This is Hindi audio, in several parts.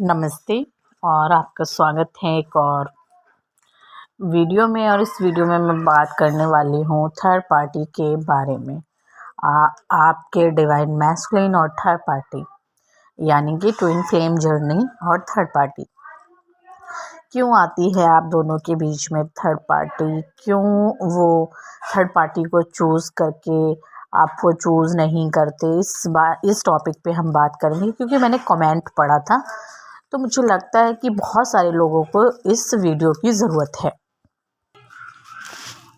नमस्ते और आपका स्वागत है एक और वीडियो में। और इस वीडियो में मैं बात करने वाली हूँ थर्ड पार्टी के बारे में। आपके डिवाइन मैस्कुलिन और थर्ड पार्टी यानी कि ट्विन फ्लेम जर्नी और थर्ड पार्टी क्यों आती है आप दोनों के बीच में। थर्ड पार्टी क्यों वो थर्ड पार्टी को चूज़ करके आपको चूज़ नहीं करते, इस टॉपिक पे हम बात करेंगे। क्योंकि मैंने कमेंट पढ़ा था तो मुझे लगता है कि बहुत सारे लोगों को इस वीडियो की ज़रूरत है।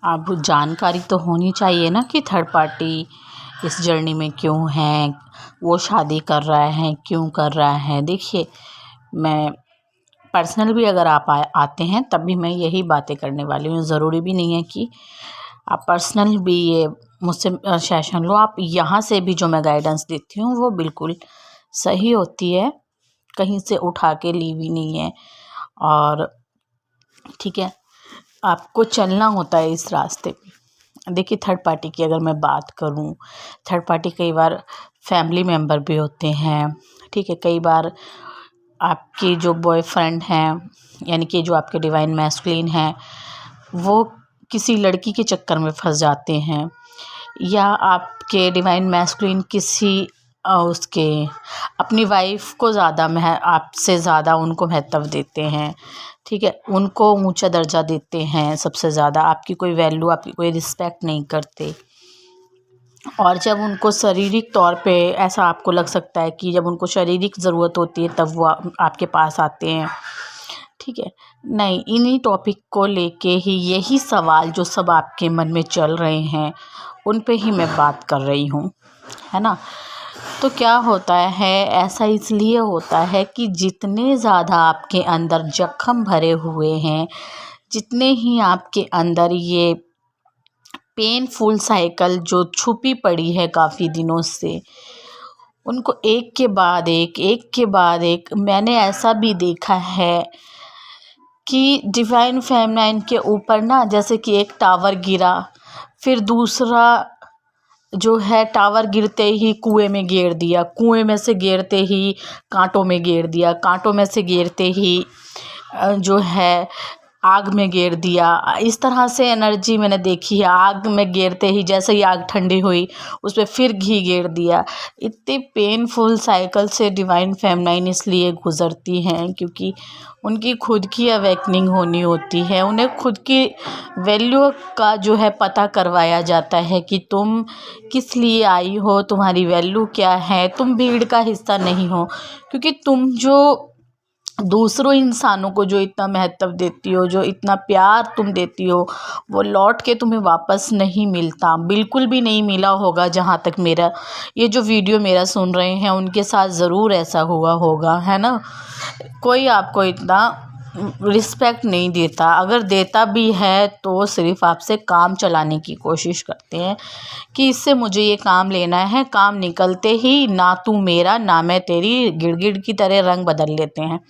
अब जानकारी तो होनी चाहिए ना कि थर्ड पार्टी इस जर्नी में क्यों है, वो शादी कर रहा है क्यों कर रहा है। देखिए, मैं पर्सनल भी अगर आप आते हैं तब भी मैं यही बातें करने वाली हूँ। ज़रूरी भी नहीं है कि आप पर्सनल भी ये मुझसे सेशन लो। आप यहाँ से भी जो मैं गाइडेंस देती हूँ वो बिल्कुल सही होती है, कहीं से उठा के ली भी नहीं है। और ठीक है, आपको चलना होता है इस रास्ते पे। देखिए, थर्ड पार्टी की अगर मैं बात करूं, थर्ड पार्टी कई बार फैमिली मेम्बर भी होते हैं। ठीक है, कई बार आपके जो बॉयफ्रेंड हैं यानी कि जो आपके डिवाइन मैस्कुलिन हैं वो किसी लड़की के चक्कर में फंस जाते हैं, या आपके डिवाइन मैस्कुलिन किसी उसके अपनी वाइफ को ज़्यादा आपसे ज़्यादा उनको महत्व देते हैं। ठीक है, उनको ऊंचा दर्जा देते हैं सबसे ज़्यादा, आपकी कोई वैल्यू, आपकी कोई रिस्पेक्ट नहीं करते। और जब उनको शारीरिक तौर पे ऐसा आपको लग सकता है कि जब उनको शारीरिक ज़रूरत होती है तब वो आपके पास आते हैं। ठीक है, नहीं, इन्हीं टॉपिक को लेके ही यही सवाल जो सब आपके मन में चल रहे हैं उन पे ही मैं बात कर रही हूँ, है ना। तो क्या होता है, ऐसा इसलिए होता है कि जितने ज़्यादा आपके अंदर जख्म भरे हुए हैं, जितने ही आपके अंदर ये पेनफुल साइकिल जो छुपी पड़ी है काफ़ी दिनों से, उनको एक के बाद एक मैंने ऐसा भी देखा है कि डिवाइन फेमिनाइन के ऊपर ना जैसे कि एक टावर गिरा, फिर दूसरा जो है टावर गिरते ही कुएं में गिर दिया, कुएं में से गिरते ही कांटों में गिर दिया, कांटों में से गिरते ही जो है आग में गिर दिया। इस तरह से एनर्जी मैंने देखी है। आग में गिरते ही जैसे ही आग ठंडी हुई उस पर फिर घी गिर दिया। इतने पेनफुल साइकिल से डिवाइन फेमिनाइन इसलिए गुज़रती हैं क्योंकि उनकी खुद की अवेकनिंग होनी होती है। उन्हें खुद की वैल्यू का जो है पता करवाया जाता है कि तुम किस लिए आई हो, तुम्हारी वैल्यू क्या है, तुम भीड़ का हिस्सा नहीं हो। क्योंकि तुम जो दूसरों इंसानों को जो इतना महत्व देती हो, जो इतना प्यार तुम देती हो, वो लौट के तुम्हें वापस नहीं मिलता, बिल्कुल भी नहीं मिला होगा। जहाँ तक मेरा ये जो वीडियो मेरा सुन रहे हैं उनके साथ ज़रूर ऐसा हुआ होगा, है ना। कोई आपको इतना रिस्पेक्ट नहीं देता, अगर देता भी है तो सिर्फ आपसे काम चलाने की कोशिश करते हैं कि इससे मुझे ये काम लेना है। काम निकलते ही ना तू मेरा ना मैं तेरी, गिड़गिड़ की तरह रंग बदल लेते हैं।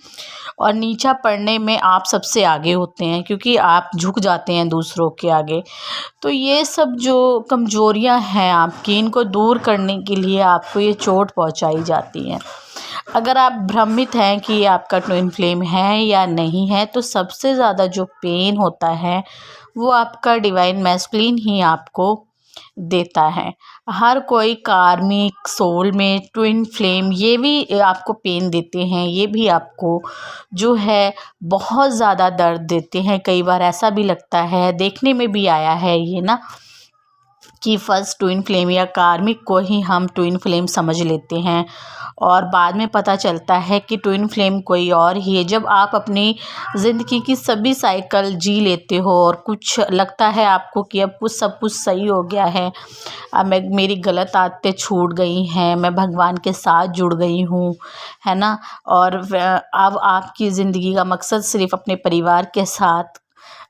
और नीचा पड़ने में आप सबसे आगे होते हैं क्योंकि आप झुक जाते हैं दूसरों के आगे। तो ये सब जो कमज़ोरियां हैं आपकी, इनको दूर करने के लिए आपको ये चोट पहुंचाई जाती है। अगर आप भ्रमित हैं कि आपका ट्विन फ्लेम है या नहीं है, तो सबसे ज़्यादा जो पेन होता है वो आपका डिवाइन मैस्कुलिन ही आपको देता है। हर कोई कार्मिक सोल में ट्विन फ्लेम ये भी आपको पेन देते हैं, ये भी आपको जो है बहुत ज़्यादा दर्द देते हैं। कई बार ऐसा भी लगता है, देखने में भी आया है ये ना, कि फर्स्ट ट्विन फ्लेम या कार्मिक को ही हम ट्विन फ्लेम समझ लेते हैं और बाद में पता चलता है कि ट्विन फ्लेम कोई और ही है। जब आप अपनी ज़िंदगी की सभी साइकिल जी लेते हो और कुछ लगता है आपको कि अब कुछ सब कुछ सही हो गया है, अब मेरी गलत आदतें छूट गई हैं, मैं भगवान के साथ जुड़ गई हूँ, है ना। और अब आपकी ज़िंदगी का मकसद सिर्फ अपने परिवार के साथ,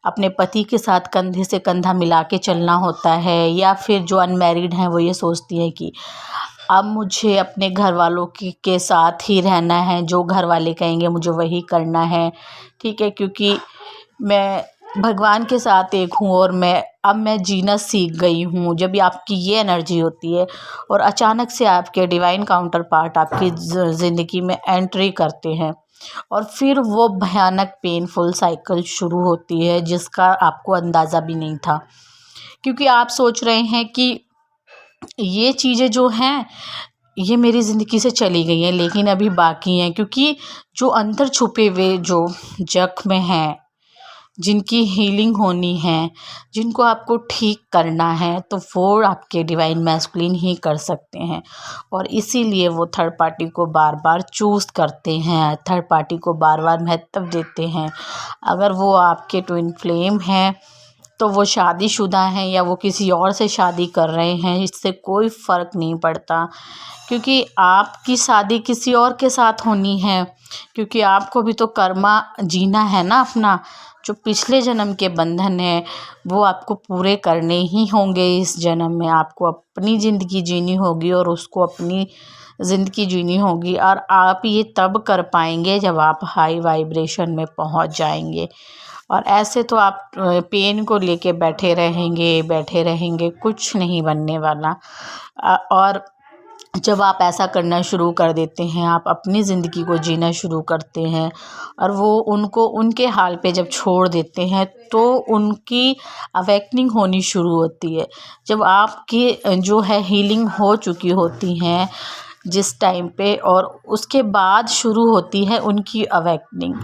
अपने पति के साथ कंधे से कंधा मिला के चलना होता है। या फिर जो अनमैरिड हैं वो ये सोचती हैं कि अब मुझे अपने घर वालों के साथ ही रहना है, जो घर वाले कहेंगे मुझे वही करना है। ठीक है, क्योंकि मैं भगवान के साथ एक हूँ और मैं जीना सीख गई हूँ। जब भी आपकी ये एनर्जी होती है और अचानक से आपके डिवाइन काउंटर पार्ट आपकी ज़िंदगी में एंट्री करते हैं और फिर वो भयानक पेनफुल साइकिल शुरू होती है जिसका आपको अंदाज़ा भी नहीं था, क्योंकि आप सोच रहे हैं कि ये चीज़ें जो हैं ये मेरी ज़िंदगी से चली गई हैं, लेकिन अभी बाकी हैं, क्योंकि जो अंदर छुपे हुए जो ज़ख्म हैं, जिनकी हीलिंग होनी है, जिनको आपको ठीक करना है, तो वो आपके डिवाइन मैस्कुलिन ही कर सकते हैं। और इसीलिए वो थर्ड पार्टी को बार बार चूज़ करते हैं, थर्ड पार्टी को बार बार महत्व देते हैं। अगर वो आपके ट्विन फ्लेम हैं तो वो शादीशुदा हैं या वो किसी और से शादी कर रहे हैं, इससे कोई फ़र्क नहीं पड़ता, क्योंकि आपकी शादी किसी और के साथ होनी है, क्योंकि आपको भी तो कर्मा जीना है ना अपना। जो पिछले जन्म के बंधन है वो आपको पूरे करने ही होंगे। इस जन्म में आपको अपनी ज़िंदगी जीनी होगी और उसको अपनी ज़िंदगी जीनी होगी, और आप ये तब कर पाएंगे जब आप हाई वाइब्रेशन में पहुंच जाएंगे। और ऐसे तो आप पेन को लेके बैठे रहेंगे, कुछ नहीं बनने वाला। और जब आप ऐसा करना शुरू कर देते हैं, आप अपनी ज़िंदगी को जीना शुरू करते हैं और वो उनको उनके हाल पे जब छोड़ देते हैं तो उनकी अवेकनिंग होनी शुरू होती है। जब आपकी जो है हीलिंग हो चुकी होती हैं जिस टाइम पे, और उसके बाद शुरू होती है उनकी अवेकनिंग।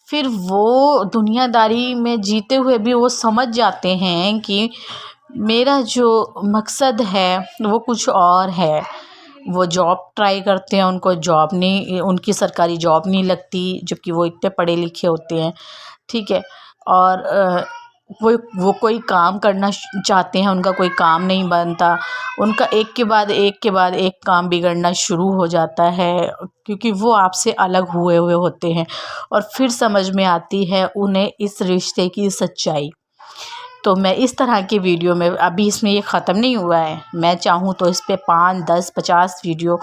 फिर वो दुनियादारी में जीते हुए भी वो समझ जाते हैं कि मेरा जो मकसद है वो कुछ और है। वो जॉब ट्राई करते हैं, उनको जॉब नहीं, उनकी सरकारी जॉब नहीं लगती, जबकि वो इतने पढ़े लिखे होते हैं, ठीक है। और वो कोई काम करना चाहते हैं, उनका कोई काम नहीं बनता, उनका एक के बाद एक काम बिगड़ना शुरू हो जाता है, क्योंकि वो आपसे अलग हुए होते हैं। और फिर समझ में आती है उन्हें इस रिश्ते की सच्चाई। तो मैं इस तरह की वीडियो में, अभी इसमें ये ख़त्म नहीं हुआ है, मैं चाहूँ तो इस पे 5, 10, 50 वीडियो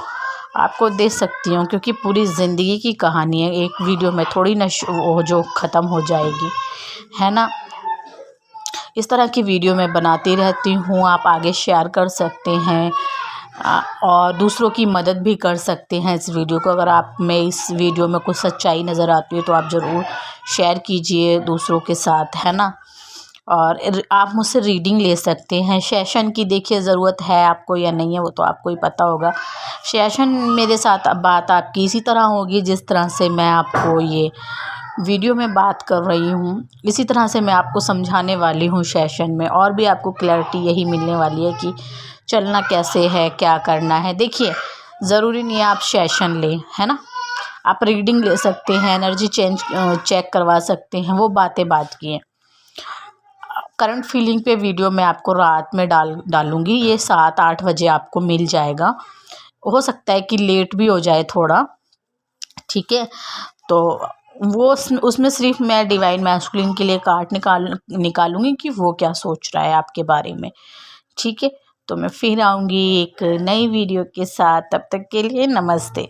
आपको दे सकती हूँ, क्योंकि पूरी ज़िंदगी की कहानी है, एक वीडियो में थोड़ी ना वो जो ख़त्म हो जाएगी, है ना। इस तरह की वीडियो मैं बनाती रहती हूँ, आप आगे शेयर कर सकते हैं और दूसरों की मदद भी कर सकते हैं इस वीडियो को। अगर आप में इस वीडियो में कुछ सच्चाई नज़र आती है तो आप ज़रूर शेयर कीजिए दूसरों के साथ, है ना। और आप मुझसे रीडिंग ले सकते हैं सेशन की। देखिए ज़रूरत है आपको या नहीं है वो तो आपको ही पता होगा। सेशन मेरे साथ अब बात आपकी इसी तरह होगी जिस तरह से मैं आपको ये वीडियो में बात कर रही हूँ, इसी तरह से मैं आपको समझाने वाली हूँ सेशन में, और भी आपको क्लैरिटी यही मिलने वाली है कि चलना कैसे है, क्या करना है। देखिए ज़रूरी नहीं है आप सेशन लें, है ना, आप रीडिंग ले सकते हैं, एनर्जी चेक करवा सकते हैं, वो बातें बात की हैं। करंट फीलिंग पे वीडियो मैं आपको रात में डालूँगी, ये 7-8 बजे आपको मिल जाएगा। हो सकता है कि लेट भी हो जाए थोड़ा, ठीक है। तो वो उसमें सिर्फ मैं डिवाइन मैस्कुलिन के लिए कार्ड निकालूंगी कि वो क्या सोच रहा है आपके बारे में, ठीक है। तो मैं फिर आऊँगी एक नई वीडियो के साथ, तब तक के लिए नमस्ते।